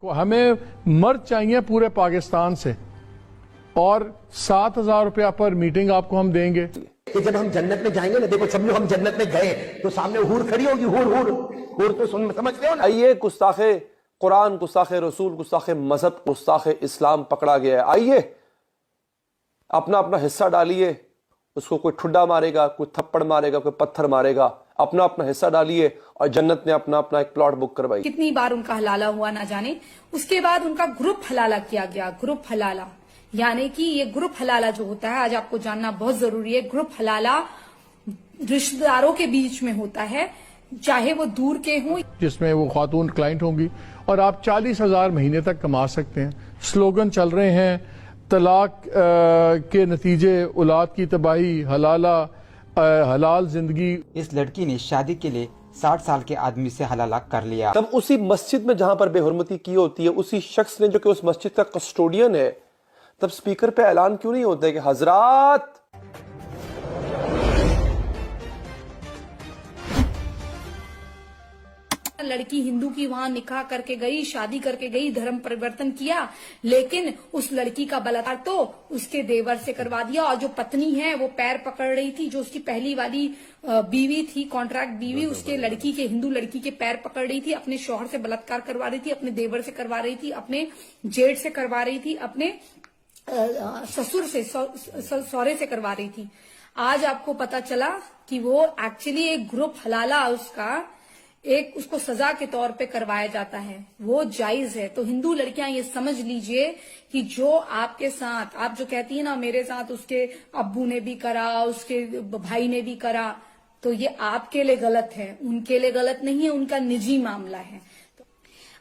हमें मर्द चाहिए पूरे पाकिस्तान से और 7,000 रुपया पर मीटिंग आपको हम देंगे कि जब हम जन्नत में जाएंगे ना, देखो सब लोग हम जन्नत में गए तो सामने हूर खड़ी होगी, हूर हूर हूर तो समझ रहे हो ना। आइए, गुस्ताखे कुरान, गुस्ताखे रसूल, गुस्ताखे मजहब, गुस्ताखे इस्लाम पकड़ा गया है। आइए अपना अपना हिस्सा डालिए। उसको कोई ठुड्डा मारेगा, कोई थप्पड़ मारेगा, कोई पत्थर मारेगा, अपना अपना हिस्सा डालिए और जन्नत ने अपना अपना एक प्लॉट बुक करवाई। कितनी बार उनका हलाला हुआ ना जाने। उसके बाद उनका ग्रुप हलाला किया गया। ग्रुप हलाला यानी कि ये ग्रुप हलाला जो होता है, आज आपको जानना बहुत जरूरी है। ग्रुप हलाला रिश्तेदारों के बीच में होता है, चाहे वो दूर के हों, जिसमें वो खातून क्लाइंट होंगी और आप 40,000 महीने तक कमा सकते हैं। स्लोगन चल रहे हैं, तलाक के नतीजे औलाद की तबाही, हलाल जिंदगी। इस लड़की ने शादी के लिए 60 साल के आदमी से हलाला कर लिया। तब उसी मस्जिद में जहां पर बेहुरमती की होती है, उसी शख्स ने जो कि उस मस्जिद का कस्टोडियन है, तब स्पीकर पे ऐलान क्यों नहीं होता है कि हजरात लड़की हिंदू की वहां निकाह करके गई, शादी करके गई, धर्म परिवर्तन किया, लेकिन उस लड़की का बलात्कार तो उसके देवर से करवा दिया। और जो पत्नी है वो पैर पकड़ रही थी, जो उसकी पहली वाली बीवी थी, कॉन्ट्रैक्ट बीवी, उसके लड़की के, हिंदू लड़की के पैर पकड़ रही थी, अपने शौहर से बलात्कार करवा रही थी, अपने देवर से करवा रही थी, अपने जेठ से करवा रही थी, अपने ससुर से, सौरे से करवा रही थी। आज आपको पता चला कि वो एक्चुअली एक ग्रुप हलाला उसका एक उसको सजा के तौर पे करवाया जाता है, वो जायज है। तो हिंदू लड़कियां ये समझ लीजिए कि जो आपके साथ, आप जो कहती है ना मेरे साथ उसके अब्बू ने भी करा, उसके भाई ने भी करा, तो ये आपके लिए गलत है, उनके लिए गलत नहीं है, उनका निजी मामला है। तो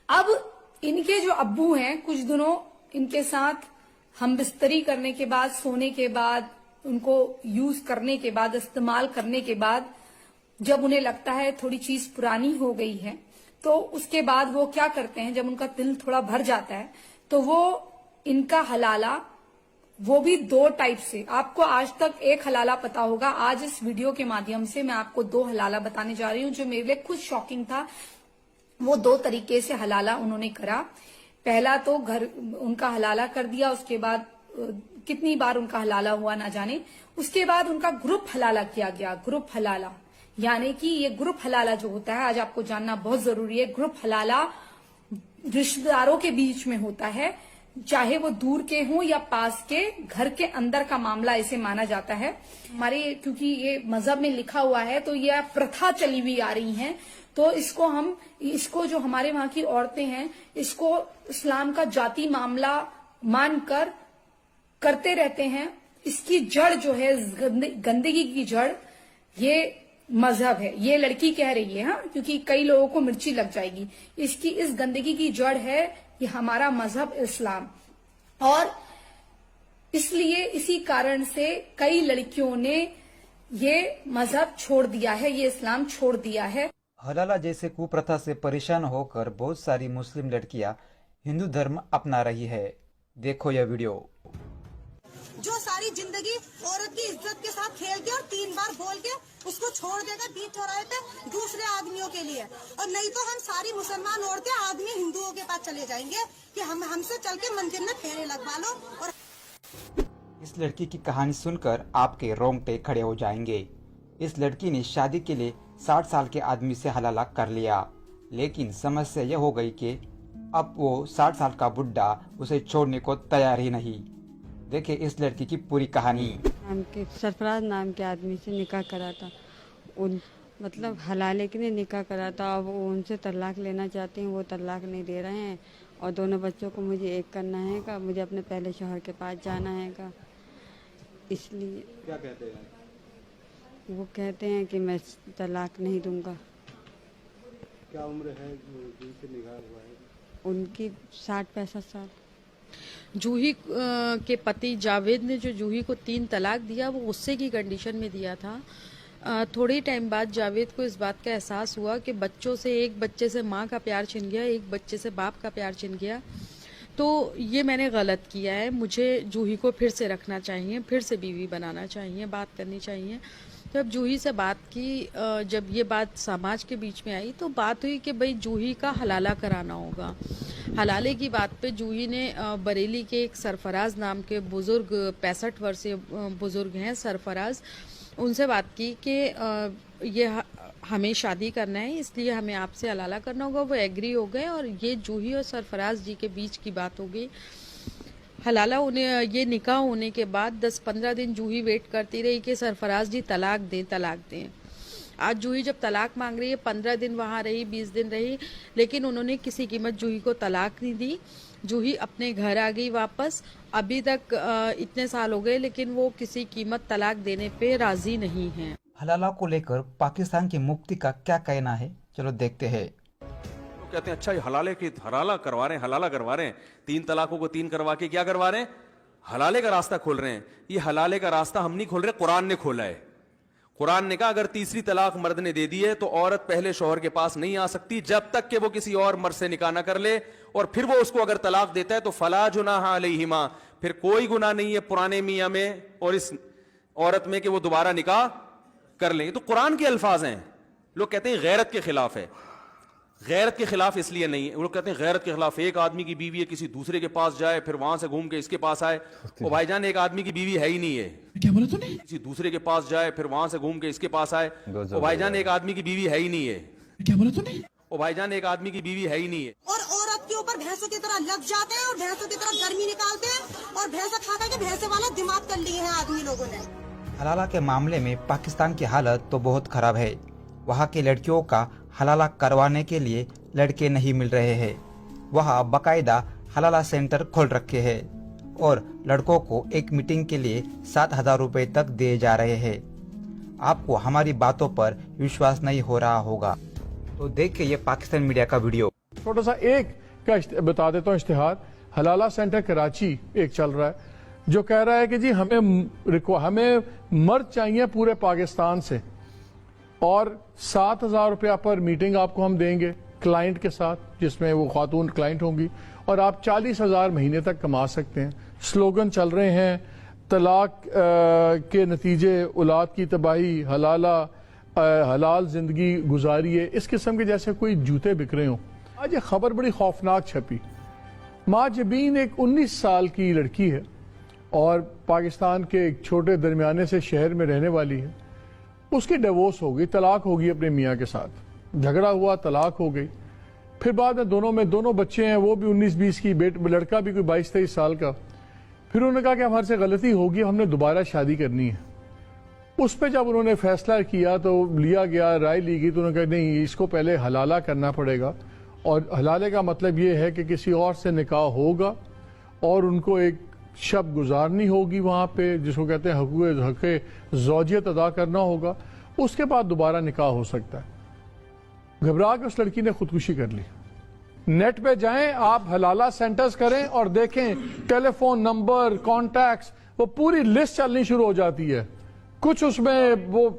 अब इनके जो अब्बू हैं, कुछ दिनों इनके साथ हम बिस्तरी करने के बाद, सोने के बाद, उनको यूज करने के बाद, इस्तेमाल करने के बाद, जब उन्हें लगता है थोड़ी चीज पुरानी हो गई है, तो उसके बाद वो क्या करते हैं, जब उनका दिल थोड़ा भर जाता है तो वो इनका हलाला, वो भी 2 टाइप से, आपको आज तक एक हलाला पता होगा, आज इस वीडियो के माध्यम से मैं आपको 2 हलाला बताने जा रही हूँ जो मेरे लिए खुद शॉकिंग था। वो 2 तरीके से हलाला उन्होंने करा। पहला तो घर उनका हलाला कर दिया, उसके बाद कितनी बार उनका हलाला हुआ ना जाने। उसके बाद उनका ग्रुप हलाला किया गया। ग्रुप हलाला यानी कि ये ग्रुप हलाला जो होता है, आज आपको जानना बहुत जरूरी है। ग्रुप हलाला रिश्तेदारों के बीच में होता है, चाहे वो दूर के हों या पास के, घर के अंदर का मामला इसे माना जाता है। हमारे क्योंकि ये मजहब में लिखा हुआ है तो ये प्रथा चली हुई आ रही है, तो इसको जो हमारे वहां की औरतें हैं, इसको इस्लाम का जाति मामला मानकर करते रहते हैं। इसकी जड़ जो है, गंदगी की जड़, ये मजहब है। ये लड़की कह रही है, हाँ, क्योंकि कई लोगों को मिर्ची लग जाएगी। इसकी इस गंदगी की जड़ है ये हमारा मजहब इस्लाम, और इसलिए इसी कारण से कई लड़कियों ने ये मजहब छोड़ दिया है, ये इस्लाम छोड़ दिया है। हलाला जैसे कुप्रथा से परेशान होकर बहुत सारी मुस्लिम लड़कियां हिंदू धर्म अपना रही है। देखो यह वीडियो। जो सारी जिंदगी औरत की इज्जत के साथ खेल के और 3 बार बोल के उसको छोड़ देगा बीच चौराहे पे दूसरे आदमियों के लिए, और नहीं तो हम सारी मुसलमान औरतें आदमी हिंदुओं के पास चले जाएंगे कि हमसे चल के मंदिर में फेरे लगवा लो। और इस लड़की की कहानी सुनकर आपके रोंगटे खड़े हो जाएंगे। इस लड़की ने शादी के लिए 60 साल के आदमी से हलाला कर लिया, लेकिन समस्या यह हो गई कि अब वो 60 साल का बुड्ढा उसे छोड़ने को तैयार ही नहीं। देखिए इस लड़की की पूरी कहानी। सरफराज नाम के आदमी से निकाह करा था, मतलब हलाले के लिए निकाह करा था। अब वो उनसे तलाक लेना चाहते हैं, वो तलाक नहीं दे रहे हैं, और दोनों बच्चों को मुझे एक करना है का, मुझे अपने पहले शौहर के पास जाना है का। इसलिए क्या कहते हैं? वो कहते हैं कि मैं तलाक नहीं दूंगा। क्या उम्र है जिनसे निकाह हुआ है? उनकी 60-65 साल। जूही के पति जावेद ने जो जूही को 3 तलाक दिया, वो गुस्से की कंडीशन में दिया था। थोड़े टाइम बाद जावेद को इस बात का एहसास हुआ कि बच्चों से, एक बच्चे से माँ का प्यार छिन गया, एक बच्चे से बाप का प्यार छिन गया, तो ये मैंने गलत किया है, मुझे जूही को फिर से रखना चाहिए, फिर से बीवी बनाना चाहिए, बात करनी चाहिए। जब जूही से बात की, जब ये बात समाज के बीच में आई तो बात हुई कि भाई जूही का हलाला कराना होगा। हलाले की बात पे जूही ने बरेली के एक सरफराज नाम के बुजुर्ग, 65 वर्षीय बुजुर्ग हैं सरफराज, उनसे बात की कि ये हमें शादी करना है, इसलिए हमें आपसे हलाला करना होगा। वो एग्री हो गए और ये जूही और सरफराज जी के बीच की बात हो गई। हलाला उन्हें, ये निकाह होने के बाद 10-15 दिन जूही वेट करती रही कि सरफराज जी तलाक दें। आज जूही जब तलाक मांग रही है, 15 दिन वहाँ रही, 20 दिन रही, लेकिन उन्होंने किसी कीमत जूही को तलाक नहीं दी। जूही अपने घर आ गई वापस। अभी तक इतने साल हो गए लेकिन वो किसी कीमत तलाक देने पे राजी नहीं है। हलाला को लेकर पाकिस्तान की मुफ्ती का क्या कहना है, चलो देखते हैं। कहते हैं अच्छा ये हलाला करवा रहे हैं 3 तलाकों को 3 करवा के क्या करवा रहे हैं, हलाले का रास्ता खोल रहे हैं। ये हलाले का रास्ता हम नहीं खोल रहे, कुरान ने खोला है। कुरान ने कहा अगर तीसरी तलाक मर्द ने दे दी है तो औरत पहले शौहर के पास नहीं आ सकती जब तक कि वो किसी और मर्द से निकाह न कर ले, और फिर वो उसको अगर तलाक देता है तो फला जुनाहा अलैहिमा, फिर कोई गुनाह नहीं है पुराने मियां में और इस औरत में कि वो दोबारा निकाह कर लें। तो कुरान के अल्फाज हैं। लोग कहते हैं गैरत के खिलाफ है। गैरत के खिलाफ इसलिए नहीं है, वो लोग कहते हैं गैरत के खिलाफ एक आदमी की बीवी है किसी दूसरे के पास जाए फिर वहां से घूम के इसके पास आए। वो भाईजान एक आदमी की बीवी है ही नहीं है। क्या बोला तूने? किसी दूसरे के पास जाए फिर वहां से घूम के इसके पास आए। वो भाईजान एक आदमी की बीवी है ही नहीं है। क्या बोला तूने? वो भाईजान एक आदमी की बीवी है ही नहीं है। और औरत के ऊपर भैंसों की तरह लग जाते हैं और भैंसों की तरह गर्मी निकालते हैं और भैंसा खा के भैंसे वाला दिमाग कर लिए हैं आदमी लोगों ने। हलाला के मामले में पाकिस्तान की हालत तो बहुत खराब है। वहाँ की लड़कियों का हलाला करवाने के लिए लड़के नहीं मिल रहे हैं। वहाँ बाकायदा हलाला सेंटर खोल रखे हैं और लड़कों को एक मीटिंग के लिए 7,000 रुपए तक दिए जा रहे हैं। आपको हमारी बातों पर विश्वास नहीं हो रहा होगा तो देखिए ये पाकिस्तान मीडिया का वीडियो। छोटा सा एक का बता देता हूँ इश्तिहार। हलाला सेंटर कराची एक चल रहा है जो कह रहा है कि जी हमें मर्द चाहिए पूरे पाकिस्तान से और 7,000 रुपया पर मीटिंग आपको हम देंगे क्लाइंट के साथ, जिसमें वो खातून क्लाइंट होंगी और आप 40,000 महीने तक कमा सकते हैं। स्लोगन चल रहे हैं तलाक के नतीजे औलाद की तबाही, हलाल जिंदगी गुजारिए, इस किस्म के जैसे कोई जूते बिक रहे हों। आज ये खबर बड़ी खौफनाक छपी। माजबीन एक 19 साल की लड़की है और पाकिस्तान के एक छोटे दरमियाने से शहर में रहने वाली है। उसकी डिवोर्स हो गई, तलाक होगी अपने मियाँ के साथ, झगड़ा हुआ, तलाक हो गई। फिर बाद में दोनों बच्चे हैं, वो भी 19-20 की, लड़का भी कोई 22-23 साल का। फिर उन्होंने कहा कि हमारे से गलती होगी, हमने दोबारा शादी करनी है। उस पर जब उन्होंने फैसला किया तो लिया गया, राय ली गई, तो उन्होंने कहा नहीं इसको पहले हलाला करना पड़ेगा। और हलाले का मतलब ये है कि किसी और से निकाह होगा और उनको एक शब गुजारनी होगी वहाँ पे, जिसको कहते हैं हक़ ज़ौजियत अदा करना होगा, उसके बाद दोबारा निकाह हो सकता है। घबरा के उस लड़की ने खुदकुशी कर ली। नेट पे जाएं आप, हलाला सेंटर्स करें और देखें टेलीफोन नंबर, कॉन्टैक्ट्स, वो पूरी लिस्ट चलनी शुरू हो जाती है। कुछ उसमें वो